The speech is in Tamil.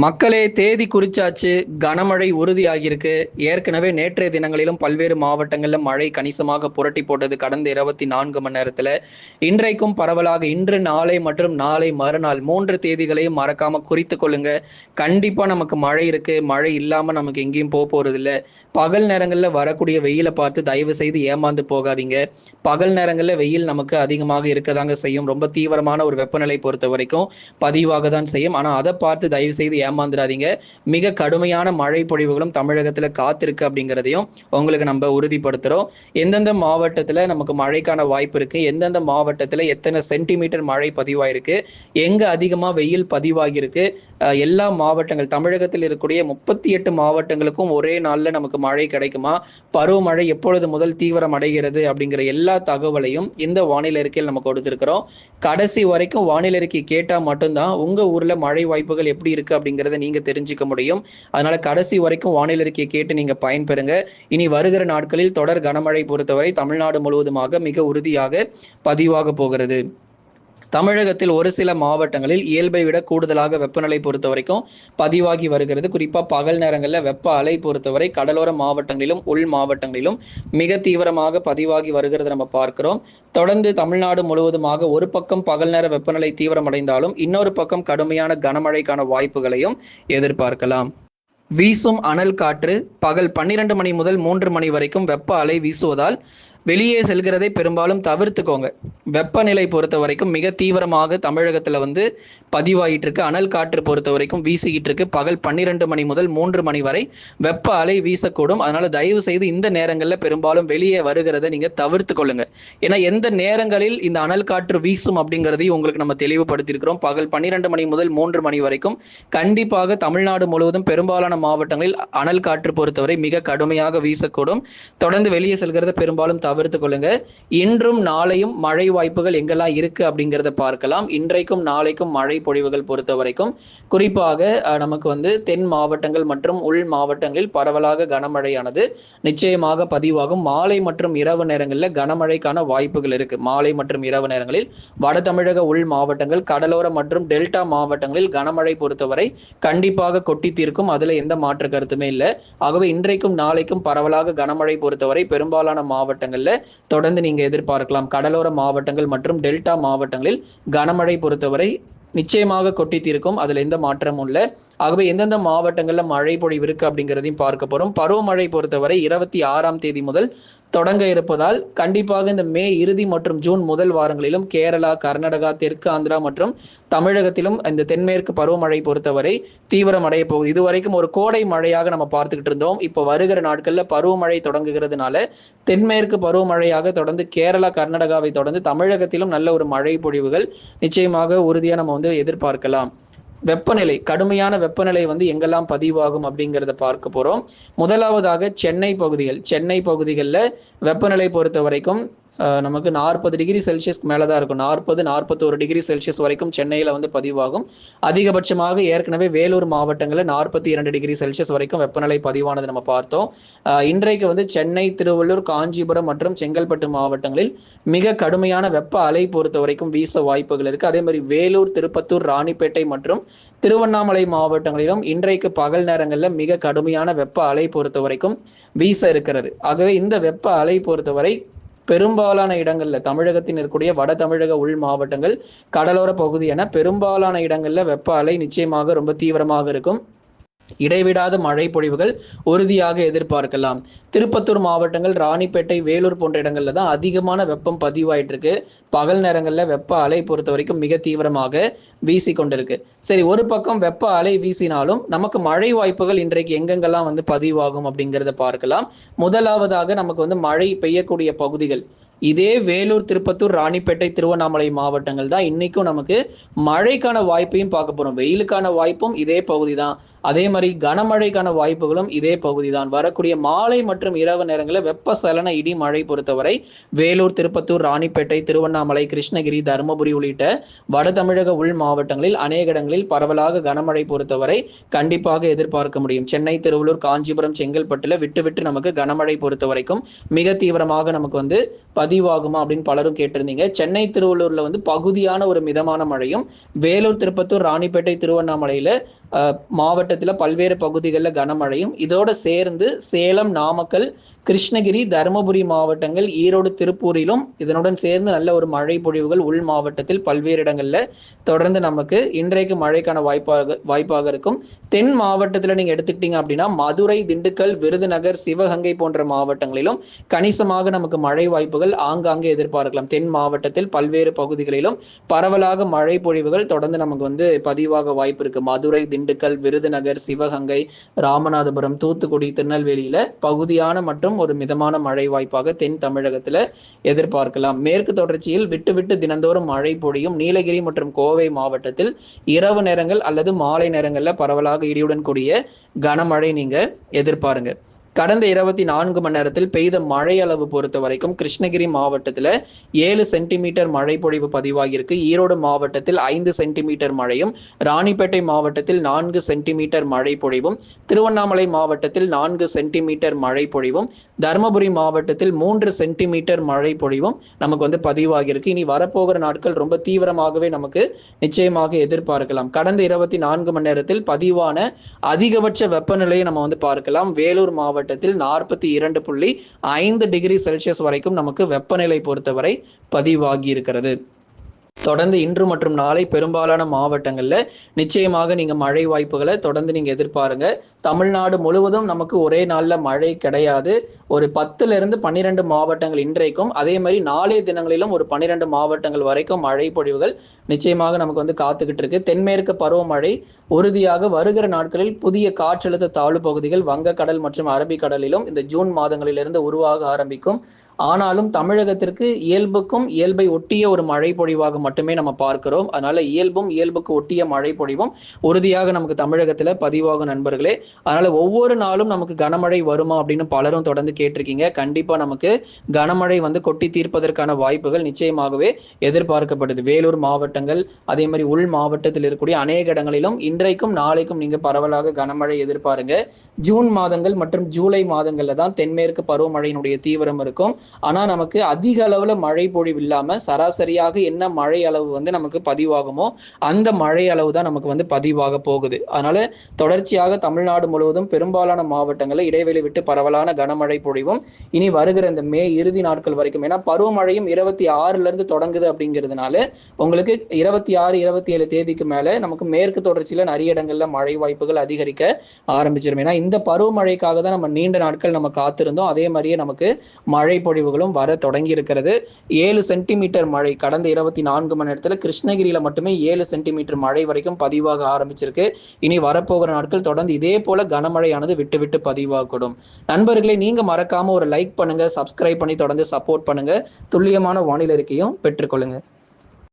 மக்களே தேதி குறிச்சாச்சு. கனமழை உறுதியாகியிருக்கு. ஏற்கனவே நேற்றைய தினங்களிலும் பல்வேறு மாவட்டங்களில் மழை கணிசமாக புரட்டி போட்டது கடந்த 24 மணி நேரத்தில். இன்றைக்கும் பரவலாக இன்று, நாளை மற்றும் நாளை மறுநாள் 3 தேதிகளையும் மறக்காம குறித்து கொள்ளுங்க. கண்டிப்பா நமக்கு மழை இருக்கு. மழை இல்லாம நமக்கு எங்கேயும் போறது இல்லை. பகல் நேரங்களில் வரக்கூடிய வெயிலை பார்த்து தயவு செய்து ஏமாந்து போகாதீங்க. பகல் நேரங்களில் வெயில் நமக்கு அதிகமாக இருக்கதாங்க செய்யும். ரொம்ப தீவிரமான ஒரு வெப்பநிலை பொறுத்த வரைக்கும் பதிவாக தான் செய்யும். ஆனால் அதை பார்த்து தயவு செய்து ஏமாந்துடாதீங்க. மிக கடுமையான மழை பொழிவுகளும் தமிழகத்துல காத்திருக்கு அப்படிங்கிறதையும் உங்களுக்கு நம்ம உறுதிப்படுத்துறோம். எந்தெந்த மாவட்டத்துல நமக்கு மழைக்கான வாய்ப்பு இருக்கு, எந்தெந்த மாவட்டத்துல எத்தனை சென்டிமீட்டர் மழை பதிவாயிருக்கு, எங்க அதிகமா வெயில் பதிவாகியிருக்கு, எல்லா மாவட்டங்கள் தமிழகத்தில் இருக்கக்கூடிய 38 மாவட்டங்களுக்கும் ஒரே நாள்ல நமக்கு மழை கிடைக்குமா, பருவமழை எப்பொழுது முதல் தீவிரம் அடைகிறது அப்படிங்கிற எல்லா தகவலையும் இந்த வானிலை அறிக்கையில் நம்ம கொடுத்திருக்கிறோம். கடைசி வரைக்கும் வானிலை அறிக்கை கேட்டா மட்டும்தான் உங்க ஊர்ல மழை வாய்ப்புகள் எப்படி இருக்கு அப்படிங்கிறத நீங்க தெரிஞ்சுக்க முடியும். அதனால கடைசி வரைக்கும் வானிலை அறிக்கையை கேட்டு நீங்க பயன்பெறுங்க. இனி வருகிற நாட்களில் தொடர் கனமழை பொறுத்தவரை தமிழ்நாடு முழுவதுமாக மிக உறுதியாக பதிவாக போகிறது. தமிழகத்தில் ஒரு சில மாவட்டங்களில் இயல்பை விட கூடுதலாக வெப்பநிலை பொறுத்த வரைக்கும் பதிவாகி வருகிறது. குறிப்பா பகல் நேரங்களில் வெப்ப அலை பொறுத்தவரை கடலோர மாவட்டங்களிலும் உள் மாவட்டங்களிலும் மிக தீவிரமாக பதிவாகி வருகிறது நம்ம பார்க்கிறோம். தொடர்ந்து தமிழ்நாடு முழுவதுமாக ஒரு பக்கம் பகல் நேர வெப்பநிலை தீவிரமடைந்தாலும் இன்னொரு பக்கம் கடுமையான கனமழைக்கான வாய்ப்புகளையும் எதிர்பார்க்கலாம். வீசும் அனல் காற்று பகல் 12 மணி முதல் 3 மணி வரைக்கும் வெப்ப அலை வீசுவதால் வெளியே செல்கிறதை பெரும்பாலும் தவிர்த்துக்கோங்க. வெப்பநிலை பொறுத்த வரைக்கும் மிக தீவிரமாக தமிழகத்தில் பதிவாகிட்டு இருக்கு. அனல் காற்று பொறுத்த வரைக்கும் வீசிக்கிட்டு இருக்கு. பகல் 12 மணி முதல் 3 மணி வரை வெப்ப அலை வீசக்கூடும். அதனால தயவு செய்து இந்த நேரங்களில் பெரும்பாலும் வெளியே வருகிறத நீங்க தவிர்த்து கொள்ளுங்க. ஏன்னா எந்த நேரங்களில் இந்த அனல் காற்று வீசும் அப்படிங்கிறதையும் உங்களுக்கு நம்ம தெளிவுபடுத்தியிருக்கிறோம். பகல் 12 மணி முதல் 3 மணி வரைக்கும் கண்டிப்பாக தமிழ்நாடு முழுவதும் பெரும்பாலான மாவட்டங்களில் அனல் காற்று பொறுத்தவரை மிக கடுமையாக வீசக்கூடும். தொடர்ந்து வெளியே செல்கிறத பெரும்பாலும் தவிர்த்து கொள்ளுங்க. இன்றும் நாளையும் மழை வாய்ப்புகள் எங்கெல்லாம் இருக்கு அப்படிங்கிறத பார்க்கலாம். இன்றைக்கும் நாளைக்கும் மழை பொழிவுகள் பொறுத்த வரைக்கும் குறிப்பாக நமக்கு தென் மாவட்டங்கள் மற்றும் உள் மாவட்டங்களில் பரவலாக கனமழையானது நிச்சயமாக பதிவாகும். மாலை மற்றும் இரவு நேரங்களில் கனமழைக்கான வாய்ப்புகள் இருக்கு. மாலை மற்றும் இரவு நேரங்களில் வட தமிழக உள் மாவட்டங்கள், கடலோர மற்றும் டெல்டா மாவட்டங்களில் கனமழை பொறுத்தவரை கண்டிப்பாக கொட்டி தீர்க்கும். அதுல எந்த மாற்று கருத்துமே இல்லை. ஆகவே இன்றைக்கும் நாளைக்கும் பரவலாக கனமழை பொறுத்தவரை பெரும்பாலான மாவட்டங்கள் தொடர்ந்து நீங்க எதிர்பார்க்கலாம். கடலோர மாவட்டங்கள் மற்றும் டெல்டா மாவட்டங்களில் கனமழை பொறுத்தவரை நிச்சயமாக கொட்டி தீர்க்கும். அதுல எந்த மாற்றமும் இல்லை. ஆகவே எந்தெந்த மாவட்டங்கள்ல மழை பொழிவு இருக்கு அப்படிங்கிறதையும் பார்க்க போறோம். பருவமழை பொறுத்தவரை 26ஆம் தேதி முதல் தொடங்க இருப்பதால் கண்டிப்பாக இந்த மே இறுதி மற்றும் ஜூன் முதல் வாரங்களிலும் கேரளா, கர்நாடகா, தெற்கு ஆந்திரா மற்றும் தமிழகத்திலும் இந்த தென்மேற்கு பருவமழை பொறுத்தவரை தீவிரம் அடைய போகுது. இதுவரைக்கும் ஒரு கோடை மழையாக நம்ம பார்த்துக்கிட்டு இருந்தோம். இப்போ வருகிற நாட்கள்ல பருவமழை தொடங்குகிறதுனால தென்மேற்கு பருவமழையாக தொடர்ந்து கேரளா, கர்நாடகாவை தொடர்ந்து தமிழகத்திலும் நல்ல ஒரு மழை பொழிவுகள் நிச்சயமாக உறுதியா நம்ம எதிர்பார்க்கலாம். வெப்பநிலை, கடுமையான வெப்பநிலை எங்கெல்லாம் பதிவாகும் அப்படிங்கிறத பார்க்க போறோம். முதலாவதாக சென்னை பகுதிகளில் வெப்பநிலை பொறுத்த வரைக்கும் நமக்கு 40 டிகிரி செல்சியஸ்க்கு மேலே தான் இருக்கும். 40-41 டிகிரி செல்சியஸ் வரைக்கும் சென்னையில் பதிவாகும். அதிகபட்சமாக ஏற்கனவே வேலூர் மாவட்டங்களில் 42 டிகிரி செல்சியஸ் வரைக்கும் வெப்பநிலை பதிவானது நம்ம பார்த்தோம். இன்றைக்கு சென்னை, திருவள்ளூர், காஞ்சிபுரம் மற்றும் செங்கல்பட்டு மாவட்டங்களில் மிக கடுமையான வெப்ப அலை பொறுத்த வரைக்கும் வீச வாய்ப்புகள் இருக்கு. அதே மாதிரி வேலூர், திருப்பத்தூர், ராணிப்பேட்டை மற்றும் திருவண்ணாமலை மாவட்டங்களிலும் இன்றைக்கு பகல் நேரங்களில் மிக கடுமையான வெப்ப அலை பொறுத்த வரைக்கும் வீச இருக்கிறது. ஆகவே இந்த வெப்ப அலை பொறுத்தவரை பெரும்பாலான இடங்கள்ல தமிழகத்தில் இருக்கக்கூடிய வட தமிழக உள் மாவட்டங்கள், கடலோர பகுதி என பெரும்பாலான இடங்கள்ல வெப்ப அலை நிச்சயமாக ரொம்ப தீவிரமாக இருக்கும். இடைவிடாத மழை பொழிவுகள் உறுதியாக எதிர்பார்க்கலாம். திருப்பத்தூர் மாவட்டங்கள், ராணிப்பேட்டை, வேலூர் போன்ற இடங்கள்ல தான் அதிகமான வெப்பம் பதிவாயிட்டு இருக்கு. பகல் நேரங்கள்ல வெப்ப அலை பொறுத்த வரைக்கும் மிக தீவிரமாக வீசி கொண்டிருக்கு. சரி, ஒரு பக்கம் வெப்ப அலை வீசினாலும் நமக்கு மழை வாய்ப்புகள் இன்றைக்கு எங்கெங்கெல்லாம் பதிவாகும் அப்படிங்கிறத பார்க்கலாம். முதலாவதாக நமக்கு மழை பெய்யக்கூடிய பகுதிகள் இதே வேலூர், திருப்பத்தூர், ராணிப்பேட்டை, திருவண்ணாமலை மாவட்டங்கள் தான் இன்னைக்கும் நமக்கு மழைக்கான வாய்ப்பையும் பார்க்க போறோம். வெயிலுக்கான வாய்ப்பும் இதே பகுதி தான். அதே மாதிரி கனமழைக்கான வாய்ப்புகளும் இதே பகுதி தான். வரக்கூடிய மாலை மற்றும் இரவு நேரங்களில் வெப்பசலன இடி மழை பொறுத்தவரை வேலூர், திருப்பத்தூர், ராணிப்பேட்டை, திருவண்ணாமலை, கிருஷ்ணகிரி, தருமபுரி உள்ளிட்ட வட தமிழக உள் மாவட்டங்களில் அநேக இடங்களில் பரவலாக கனமழை பொறுத்தவரை கண்டிப்பாக எதிர்பார்க்க முடியும். சென்னை, திருவள்ளூர், காஞ்சிபுரம், செங்கல்பட்டுல விட்டு விட்டு நமக்கு கனமழை பொறுத்த வரைக்கும் மிக தீவிரமாக நமக்கு பதிவாகுமா அப்படின்னு பலரும் கேட்டிருந்தீங்க. சென்னை, திருவள்ளூர்ல பகுதியான ஒரு மிதமான மழையும், வேலூர், திருப்பத்தூர், ராணிப்பேட்டை, திருவண்ணாமலையில மாவட்டத்தில் பல்வேறு பகுதிகளில் கனமழையும், இதோட சேர்ந்து சேலம், நாமக்கல், கிருஷ்ணகிரி, தருமபுரி மாவட்டங்கள், ஈரோடு, திருப்பூரிலும் இதனுடன் சேர்ந்து நல்ல ஒரு மழை பொழிவுகள் உள் மாவட்டத்தில் பல்வேறு இடங்களில் தொடர்ந்து நமக்கு இன்றைக்கு மழைக்கான வாய்ப்பாக இருக்கும். தென் மாவட்டத்தில் நீங்கள் எடுத்துக்கிட்டீங்க அப்படின்னா மதுரை, திண்டுக்கல், விருதுநகர், சிவகங்கை போன்ற மாவட்டங்களிலும் கணிசமாக நமக்கு மழை வாய்ப்புகள் ஆங்காங்கே எதிர்பார்க்கலாம். தென் மாவட்டத்தில் பல்வேறு பகுதிகளிலும் பரவலாக மழை பொழிவுகள் தொடர்ந்து நமக்கு பதிவாக வாய்ப்பு இருக்கு. மதுரை, திண்டுக்கல், விருதுநகர், சிவகங்கை, ராமநாதபுரம், தூத்துக்குடி, திருநெல்வேலியில பகுதியான மற்றும் ஒரு மிதமான மழை வாய்ப்பாக தென் தமிழகத்தில் எதிர்பார்க்கலாம். மேற்கு தொடர்ச்சியில் விட்டு விட்டு தினந்தோறும் மழை பொழியும். நீலகிரி மற்றும் கோவை மாவட்டத்தில் இரவு நேரங்கள் அல்லது மாலை நேரங்களில் பரவலாக இடியுடன் கூடிய கனமழை நீங்க எதிர்பாருங்க. கடந்த 24 மணி நேரத்தில் பெய்த மழை அளவு பொறுத்த வரைக்கும் கிருஷ்ணகிரி மாவட்டத்தில் 7 சென்டிமீட்டர் மழை பொழிவு பதிவாகியிருக்கு. ஈரோடு மாவட்டத்தில் 5 சென்டிமீட்டர் மழையும், ராணிப்பேட்டை மாவட்டத்தில் 4 சென்டிமீட்டர் மழை பொழிவும், திருவண்ணாமலை மாவட்டத்தில் 4 சென்டிமீட்டர் மழை பொழிவும், தருமபுரி மாவட்டத்தில் 3 சென்டிமீட்டர் மழை பொழிவும் நமக்கு பதிவாகியிருக்கு. இனி வரப்போகிற நாட்கள் ரொம்ப தீவிரமாகவே நமக்கு நிச்சயமாக எதிர்பார்க்கலாம். கடந்த 24 மணி நேரத்தில் பதிவான அதிகபட்ச வெப்பநிலையை நம்ம பார்க்கலாம். வேலூர் மாவட்டத்தில் 42.5 டிகிரி செல்சியஸ் வரைக்கும் நமக்கு வெப்பநிலை பொறுத்தவரை பதிவாகி இருக்கிறது. தொடர்ந்து இன்று மற்றும் நாளை பெரும்பாலான மாவட்டங்கள்ல நிச்சயமாக நீங்க மழை வாய்ப்புகளை தொடர்ந்து நீங்க எதிர்பாருங்க. தமிழ்நாடு முழுவதும் நமக்கு ஒரே நாள்ல மழை கிடையாது. ஒரு 10 இருந்து 12 மாவட்டங்கள் இன்றைக்கும், அதே மாதிரி நாளைய தினங்களிலும் ஒரு 12 மாவட்டங்கள் வரைக்கும் மழை பொழிவுகள் நிச்சயமாக நமக்கு காத்துக்கிட்டு இருக்கு. தென்மேற்கு பருவமழை உறுதியாக வருகிற நாட்களில் புதிய காற்றழுத்த தாழ்வு பகுதிகள் வங்கக்கடல் மற்றும் அரபிக்கடலிலும் இந்த ஜூன் மாதங்களிலிருந்து உருவாக ஆரம்பிக்கும். ஆனாலும் தமிழகத்திற்கு இயல்பை ஒட்டிய ஒரு மழை பொழிவாக மட்டுமே நம்ம பார்க்கிறோம். அதனால இயல்புக்கு ஒட்டிய மழை பொழிவும் உறுதியாக நமக்கு தமிழகத்துல பதிவாகும் நண்பர்களே. அதனால ஒவ்வொரு நாளும் நமக்கு கனமழை வருமா அப்படின்னு பலரும் தொடர்ந்து கேட்டிருக்கீங்க. கண்டிப்பா நமக்கு கனமழை கொட்டி தீர்ப்பதற்கான வாய்ப்புகள் நிச்சயமாகவே எதிர்பார்க்கப்படுது. வேலூர் மாவட்டங்கள், அதே மாதிரி உள் மாவட்டத்தில் இருக்கக்கூடிய அநேக இடங்களிலும் இன்றைக்கும் நாளைக்கும் நீங்க பரவலாக கனமழை எதிர்பாருங்க. ஜூன் மாதங்கள் மற்றும் ஜூலை மாதங்கள்ல தான் தென்மேற்கு பருவமழையினுடைய தீவிரம் இருக்கும். ஆனா நமக்கு அதிக அளவுல மழை பொழிவு இல்லாம சராசரியாக என்ன மழை அளவு நமக்கு பதிவாகுமோ அந்த மழை அளவு தான் நமக்கு பதிவாக போகுது. அதனால தொடர்ச்சியாக தமிழ்நாடு முழுவதும் பெரும்பாலான மாவட்டங்களில் இடைவெளி விட்டு பரவலான கனமழை பொழிவும் இனி வருகிற இந்த மே இறுதி நாட்கள் வரைக்கும், ஏன்னா பருவமழையும் 26 இருந்து தொடங்குது அப்படிங்கிறதுனால உங்களுக்கு 26, 27 தேதிக்கு மேல நமக்கு மேற்கு தொடர்ச்சியில நிறைய இடங்கள்ல மழை வாய்ப்புகள் அதிகரிக்க ஆரம்பிச்சிடும். ஏன்னா இந்த பருவமழைக்காக தான் நம்ம நீண்ட நாட்கள் நம்ம காத்திருந்தோம். அதே மாதிரியே நமக்கு மழை பொழிவுகளும் வர தொடங்கி இருக்கிறது. 7 சென்டிமீட்டர் மழை கடந்த 24 மணி நேரத்தில் கிருஷ்ணகிரியில மட்டுமே 7 சென்டிமீட்டர் மழை வரைக்கும் பதிவாக ஆரம்பிச்சிருக்கு. இனி வரப்போகிற நாட்கள் தொடர்ந்து இதே போல கனமழையானது விட்டு விட்டு பதிவாகக்கூடும். நண்பர்களை நீங்க மறக்காம ஒரு லைக் பண்ணுங்க, சப்ஸ்கிரைப் பண்ணி தொடர்ந்து சப்போர்ட் பண்ணுங்க. துல்லியமான வானிலை அறிக்கையும் பெற்றுக்கொள்ளுங்க.